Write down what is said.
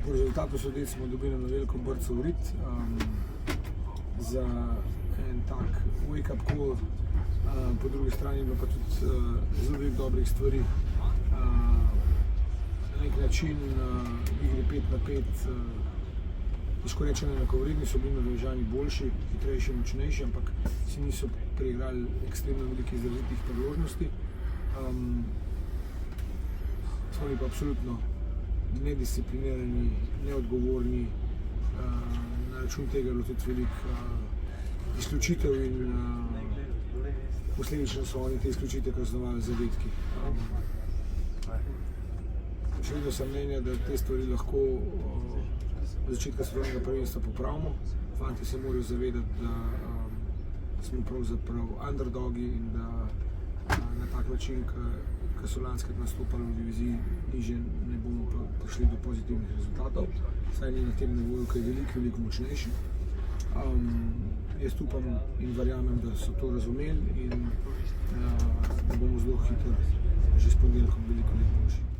Po rezultatu sodeč smo dobili na veliko brco v rit za en tak wake-up call, po drugi strani ima pa tudi zelo veliko dobrih stvari. Na nek način igri 5-5, težko rečem, enakovredni so bili Norvežani boljši, hitrejši, močnejši, ampak si niso preigrali ekstremno velikih izrazitih priložnosti. Smo bili pa absolutno nedisciplinirani, neodgovorni, na račun tega je bilo tudi veliko izključitev in posledično so oni te izključitve kaznovali z zadetki. Še vedno sem mnenja, da te stvari lahko od začetka svetovnega prvenstva popravimo. Fanti se morajo zavedati, da smo pravzaprav underdogi in da na tak način, ki so lanskrat nastopali v diviziji nižje, ne bomo prišli do pozitivnih rezultatov. Saj ni na tem nivoju, ki je veliko močnejši. Jaz upam in verjamem, da so to razumeli in da bomo zelo hitro že s ponedeljkom veliko boljši.